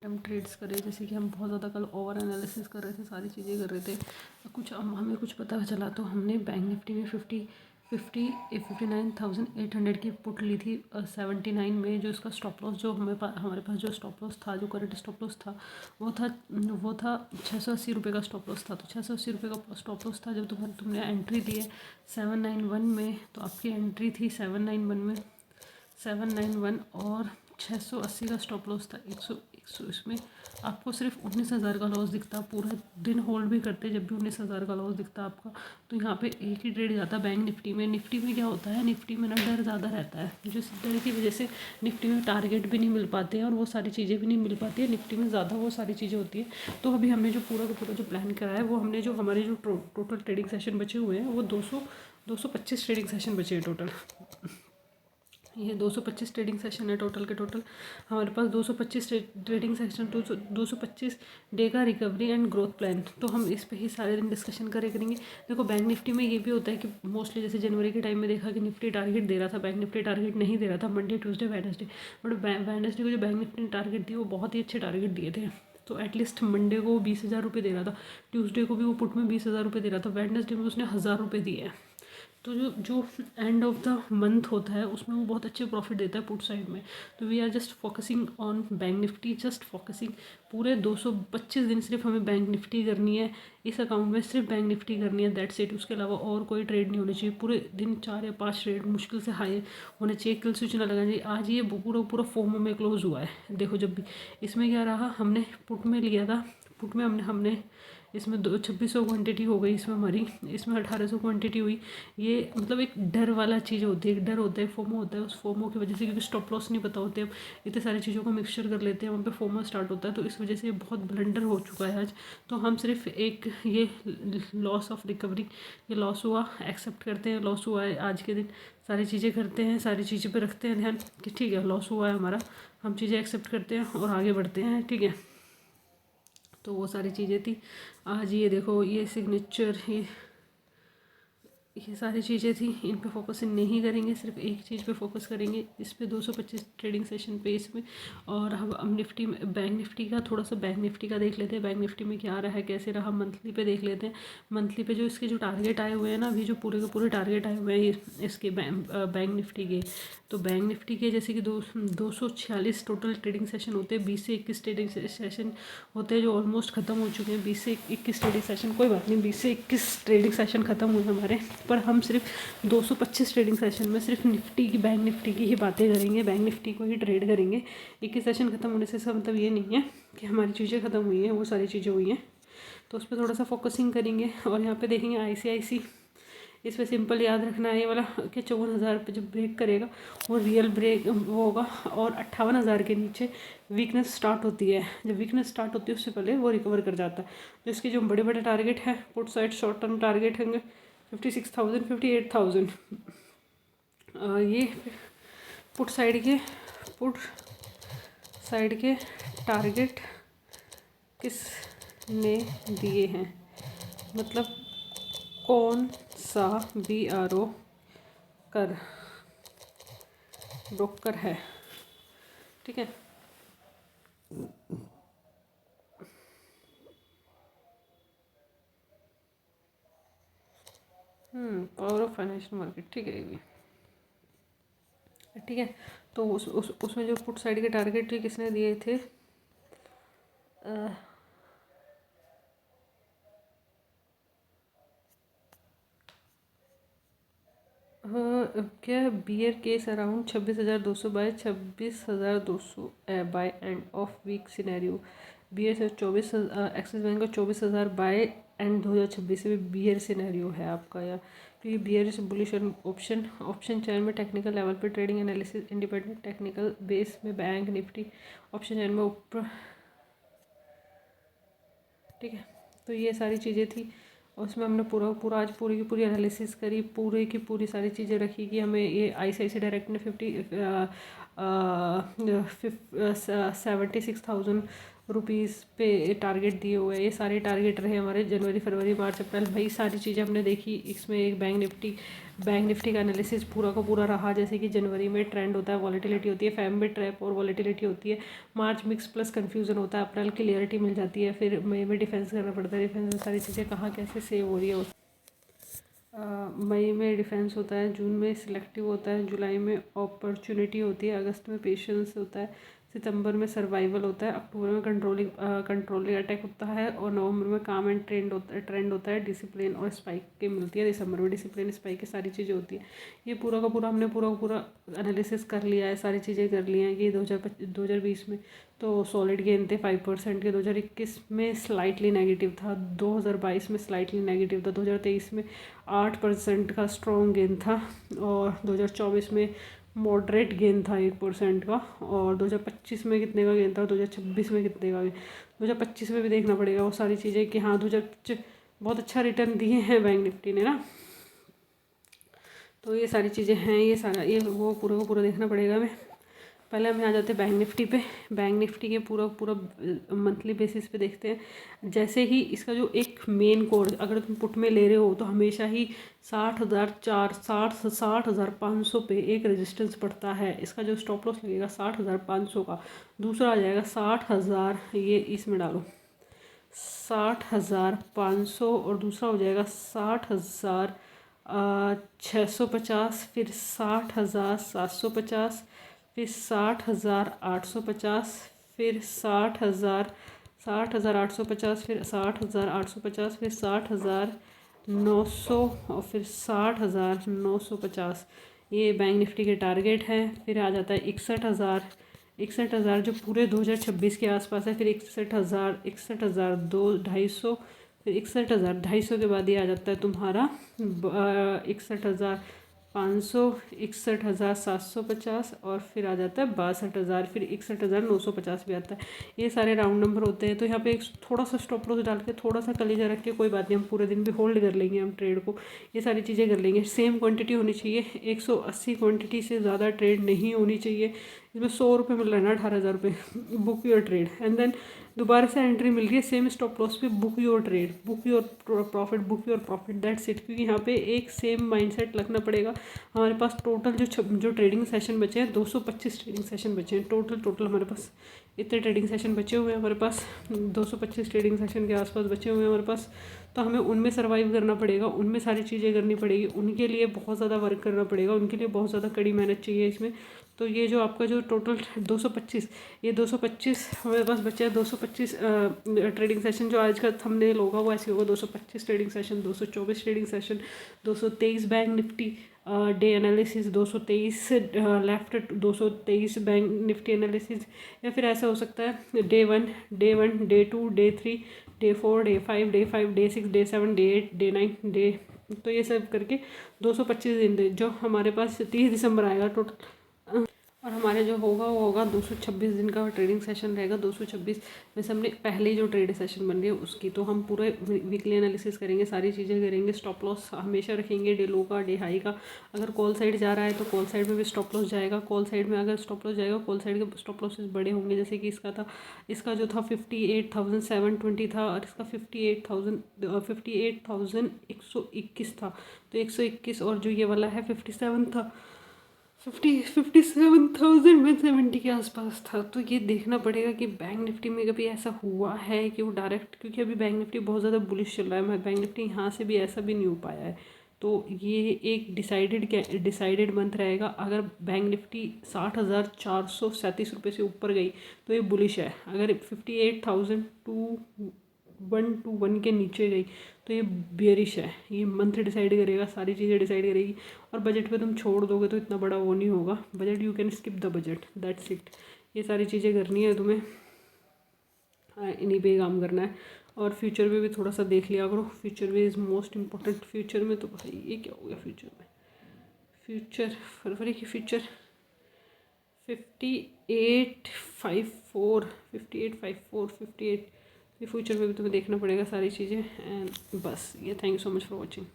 हम ट्रेड्स कर रहे, जैसे कि हम बहुत ज़्यादा कल ओवर एनालिसिस कर रहे थे, सारी चीज़ें कर रहे थे, कुछ हमें कुछ पता चला तो हमने बैंक निफ्टी में 59,800 की पुट ली थी 79 में। जो इसका स्टॉप लॉस, जो हमारे पास जो स्टॉप लॉस था, जो करंट स्टॉप लॉस था, वो था 680 रुपये का स्टॉप लॉस था। तो 680 रुपये का स्टॉप लॉस था। जब तुमने एंट्री दी है 791 में, तो आपकी एंट्री थी 791 में, 791, और 680 का स्टॉप लॉस था। 100 इसमें आपको सिर्फ 19,000 का लॉस दिखता। पूरा दिन होल्ड भी करते जब भी 19,000 का लॉस दिखता आपका। तो यहाँ पे एक ही ट्रेड जाता बैंक निफ्टी में। निफ्टी में क्या होता है, निफ्टी में ना डर ज़्यादा रहता है, जिस डर की वजह से निफ्टी में टारगेट भी नहीं मिल पाते हैं और वो सारी चीज़ें भी नहीं मिल पाती है। निफ्टी में ज़्यादा वो सारी चीज़ें होती है। तो अभी हमने जो पूरा का पूरा जो प्लान करा है, वो हमने जो हमारे जो टोटल ट्रेडिंग सेशन बचे हुए हैं, वो 225 ट्रेडिंग सेशन बचे हैं टोटल। ये 225 ट्रेडिंग सेशन है टोटल के टोटल। हमारे पास 225 ट्रेडिंग सेशन, 225 डे का रिकवरी एंड ग्रोथ प्लान। तो हम इस पे ही सारे दिन डिस्कशन करेंगे। देखो बैंक निफ्टी में ये भी होता है कि मोस्टली जैसे जनवरी के टाइम में देखा कि निफ्टी टारगेट दे रहा था, बैंक निफ्टी टारगेट नहीं दे रहा था Monday, Tuesday, Wednesday. But Wednesday को जो बैंक निफ्टी ने टारगेट दिए, वो बहुत ही अच्छे टारगेट दिए थे। तो एटलीस्ट मंडे को 20,000 रुपये दे रहा था, ट्यूसडे को भी वो पुट में 20,000 रुपये दे रहा था, वेडनेसडे में उसने 1,000 रुपये दिए हैं। तो जो जो एंड ऑफ द मंथ होता है, उसमें वो बहुत अच्छे प्रॉफिट देता है पुट साइड में। तो we are just focusing on bank Nifty, just focusing. पूरे 225 दिन सिर्फ हमें बैंक निफ्टी करनी है। इस अकाउंट में सिर्फ बैंक निफ्टी करनी है, दैट्स इट। उसके अलावा और कोई ट्रेड नहीं होनी चाहिए। पूरे दिन 4 या 5 ट्रेड मुश्किल से हाई होने चाहिए, किल स्विच ना लगाना चाहिए। आज ये पूरा पूरा फोमो में क्लोज हुआ है। देखो जब भी इसमें क्या रहा, हमने पुट में लिया था, पुट में हमने इसमें 2600 क्वांटिटी हो गई इसमें हमारी, इसमें 1800 क्वांटिटी हुई। ये मतलब एक डर वाला चीज़ होती है, एक डर होता है, फोमो होता है। उस फोमो की वजह से, क्योंकि स्टॉप लॉस नहीं पता होते, हम इतने सारी चीज़ों को मिक्सचर कर लेते हैं, वहाँ पे फोमो स्टार्ट होता है। तो इस वजह से बहुत ब्लंडर हो चुका है आज। तो हम सिर्फ एक ये लॉस ऑफ रिकवरी, ये लॉस हुआ, एक्सेप्ट करते हैं लॉस हुआ है आज के दिन। सारी चीज़ें करते हैं, सारी चीज़ें पे रखते हैं ध्यान कि ठीक है लॉस हुआ है हमारा, हम चीज़ें एक्सेप्ट करते हैं और आगे बढ़ते हैं, ठीक है। तो वो सारी चीज़ें थी आज। ये देखो, ये सिग्नेचर, ये सारी चीज़ें थी। इन पे फोकस नहीं करेंगे, सिर्फ एक चीज़ पे फोकस करेंगे, इस पे 225 ट्रेडिंग सेशन पे इसमें। और हम निफ्टी में, बैंक निफ्टी का थोड़ा सा, बैंक निफ्टी का देख लेते हैं। बैंक निफ्टी में क्या रहा है, कैसे रहा। मंथली पे देख लेते हैं। मंथली पे जो इसके जो टारगेट आए हुए हैं ना, अभी जो पूरे के पूरे टारगेट आए हुए हैं इसके बैंक निफ्टी के, तो बैंक निफ्टी के जैसे कि 246 टोटल ट्रेडिंग सेशन होते हैं। 20 से 21 ट्रेडिंग सेशन होते हैं जो ऑलमोस्ट ख़त्म हो चुके हैं। 20 से 21 ट्रेडिंग सेशन, कोई बात नहीं, 20 से 21 ट्रेडिंग सेशन ख़त्म हुए हमारे। पर हम सिर्फ 225 ट्रेडिंग सेशन में सिर्फ निफ्टी की, बैंक निफ्टी की ही बातें करेंगे, बैंक निफ्टी को ही ट्रेड करेंगे। 21 सेशन ख़त्म होने से इसका मतलब ये नहीं है कि हमारी चीज़ें ख़त्म हुई हैं, वो सारी चीज़ें हुई हैं। तो उस पर थोड़ा सा फोकसिंग करेंगे। और यहाँ पे देखेंगे ICIC, इस पर सिंपल याद रखना है ये वाला कि 54,000 पे जब ब्रेक करेगा वो रियल ब्रेक वो होगा। और 58,000 के नीचे वीकनेस स्टार्ट होती है। जब वीकनेस स्टार्ट होती है उससे पहले वो रिकवर कर जाता है। तो इसके जो बड़े बड़े टारगेट हैं, put side short term target होंगे 56,000, 58,000। ये पुट साइड के टारगेट किसने दिए हैं, मतलब कौन सा BRO कर ब्रोकर है, ठीक है। पावर ऑफ फाइनेंशियल मार्केट, ठीक है ये भी, ठीक है। तो उसमें जो पुट साइड के टारगेट किसने दिए थे, क्या bear case around 26,200 by 26,200 by end of week scenario. Bear से 24, एक्सिस बैंक का 24,000 बाय एंड 2026 से भी बियर सिनेरियो है आपका। या तो ये बियर से बुलिश ऑप्शन चैन में टेक्निकल लेवल पे trading analysis independent technical base में बैंक निफ्टी ऑप्शन चैन में ऊपर, ठीक है। तो ये सारी चीज़ें थी। और उसमें हमने पूरा आज पूरी की पूरी एनालिसिस करी, पूरी की पूरी सारी चीज़ें रखी कि हमें ये ICICI डायरेक्ट ने 76,000 रुपीज़ पे टारगेट दिए हुए हैं। ये सारे टारगेट रहे हमारे जनवरी, फरवरी, मार्च, अप्रैल। भाई सारी चीज़ें हमने देखी। इसमें एक बैंक निफ्टी का एनालिसिस पूरा का पूरा रहा। जैसे कि जनवरी में ट्रेंड होता है, वॉलेटिलिटी होती है, फेब में ट्रैप और वॉलेटिलिटी होती है, मार्च मिक्स प्लस कन्फ्यूजन होता है, अप्रैल क्लियरिटी मिल जाती है, फिर मई में डिफेंस करना पड़ता है। डिफेंस में सारी चीज़ें कहाँ कैसे सेव हो रही है। मई में डिफेंस होता है, जून में सिलेक्टिव होता है, जुलाई में अपॉर्चुनिटी होती है, अगस्त में पेशेंस होता है, सितंबर में सर्वाइवल होता है, अक्टूबर में कंट्रोलिंग अटैक होता है, और नवंबर में काम एंड ट्रेंड होता है, डिसिप्लिन और स्पाइक के मिलती है, दिसंबर में डिसिप्लिन स्पाइक की सारी चीज़ें होती है। ये पूरा का पूरा हमने पूरा का पूरा एनालिसिस कर लिया है, सारी चीज़ें कर ली हैं कि 2020 में तो सॉलिड गेन थे 5% के, 2021 में स्लाइटली नेगेटिव था, 2022 में स्लाइटली नेगेटिव था, 2023 में 8% का स्ट्रॉन्ग गेन था, और 2024 में मॉडरेट गेन था 1% का, और 2025 में कितने का गेन था, 2026 में कितने का गेन। 2025 में भी देखना पड़ेगा वो सारी चीज़ें कि हाँ 2025 बहुत अच्छा रिटर्न दिए हैं बैंक निफ्टी ने ना। तो ये सारी चीज़ें हैं, ये सारा ये वो पूरा का पूरा देखना पड़ेगा हमें। पहले हमें आ जाते हैं बैंक निफ्टी पे। बैंक निफ्टी के पूरा पूरा मंथली बेसिस पे देखते हैं। जैसे ही इसका जो एक मेन कोड अगर तुम पुट में ले रहे हो तो हमेशा ही 60,500 पे एक रेजिस्टेंस पड़ता है। इसका जो स्टॉप लॉस लगेगा 60,500 का। दूसरा आ जाएगा 60,000, ये इसमें डालो 60,500, और दूसरा हो जाएगा 60,650, फिर 60,750, फिर 60,850, फिर 60,850, फिर 60,850, फिर 60,900, और फिर 60,950। ये बैंक निफ्टी के टारगेट है। फिर आ जाता है 61,000 जो पूरे 2026 के आसपास है। फिर 61,250, फिर 61,250 के बाद ये आ जाता है तुम्हारा 61,500, 61,750, और फिर आ जाता है 62,000, फिर 61,950 भी आता है। ये सारे राउंड नंबर होते हैं। तो यहाँ पे एक थोड़ा सा स्टॉप लॉस डाल के, थोड़ा सा कलेजा रख के, कोई बात नहीं, हम पूरे दिन भी होल्ड कर लेंगे हम ट्रेड को। ये सारी चीज़ें कर लेंगे। सेम क्वांटिटी होनी चाहिए, 180 क्वांटिटी से ज़्यादा ट्रेड नहीं होनी चाहिए। इसमें 100 रुपये मिल रहा है ना, 18,000 रुपये, book your trade. And then दोबारा से एंट्री मिल रही है सेम स्टॉप लॉस पे, book your trade, book your profit, that's it. क्योंकि यहाँ पे एक सेम माइंडसेट रखना पड़ेगा। हमारे पास टोटल जो ट्रेडिंग सेशन बचे हैं, 225 ट्रेडिंग सेशन बचे हैं टोटल हमारे पास। इतने ट्रेडिंग सेशन बचे हुए हैं हमारे पास, 225 ट्रेडिंग सेशन के आसपास बचे हुए हैं हमारे पास। तो हमें उनमें सर्वाइव करना पड़ेगा, उनमें सारी चीज़ें करनी पड़ेगी, उनके लिए बहुत ज़्यादा वर्क करना पड़ेगा, उनके लिए बहुत ज़्यादा कड़ी मेहनत चाहिए इसमें। तो ये जो आपका जो टोटल 225, ये 225 हमारे पास बचे हैं। 225 ट्रेडिंग सेशन जो आज का थंबनेल होगा वो ऐसे होगा, 225 trading session, 224 trading session, 223 bank Nifty day analysis, 223 left, 223 bank Nifty analysis. या फिर ऐसा हो सकता है day 1, day 2, day 3, day 4, day 5, day 6, day 7, day 8, day 9, day. तो ये सब करके 225 दिन जो हमारे पास 30 दिसंबर आएगा टोटल। और हमारे जो होगा वो होगा 226 दिन का ट्रेडिंग सेशन रहेगा। 226 में से हमने पहले जो ट्रेड सेशन बन रही है उसकी, तो हम पूरे वीकली एनालिसिस करेंगे, सारी चीज़ें करेंगे। स्टॉप लॉस हमेशा रखेंगे, डे लो का, डे हाई का। अगर कॉल साइड जा रहा है तो कॉल साइड में भी स्टॉप लॉस जाएगा। कॉल साइड में अगर स्टॉप लॉस जाएगा, कॉल साइड के स्टॉप लॉसेस बड़े होंगे। जैसे कि इसका जो था 58,720 था, और इसका 58,121 था। तो 121, और जो ये वाला है 57 था, 57,170 के आसपास था। तो ये देखना पड़ेगा कि बैंक निफ्टी में कभी ऐसा हुआ है कि वो डायरेक्ट, क्योंकि अभी बैंक निफ्टी बहुत ज़्यादा बुलिश चल रहा है, बैंक निफ्टी यहाँ से भी ऐसा भी नहीं हो पाया है। तो ये एक डिसाइडेड मंथ रहेगा। अगर बैंक निफ्टी 60,437 रुपये से ऊपर गई तो ये बुलिश है। अगर 58,211 के नीचे गई तो ये बेरिश है। ये मंथ डिसाइड करेगा, सारी चीज़ें डिसाइड करेगी। और बजट पे तुम छोड़ दोगे तो इतना बड़ा वो नहीं होगा budget, you can skip the budget, that's it. ये सारी चीज़ें करनी है तुम्हें, इन्हीं पे काम करना है। और फ्यूचर में भी थोड़ा सा देख लिया करो, फ्यूचर में इज़ मोस्ट इम्पोर्टेंट। फ्यूचर में तो भाई ये क्या हो गया, फ्यूचर में फरवरी की फ्यूचर 58,54 ये फ्यूचर में भी तुम्हें देखना पड़ेगा सारी चीज़ें। एंड बस ये, thank you so much for watching.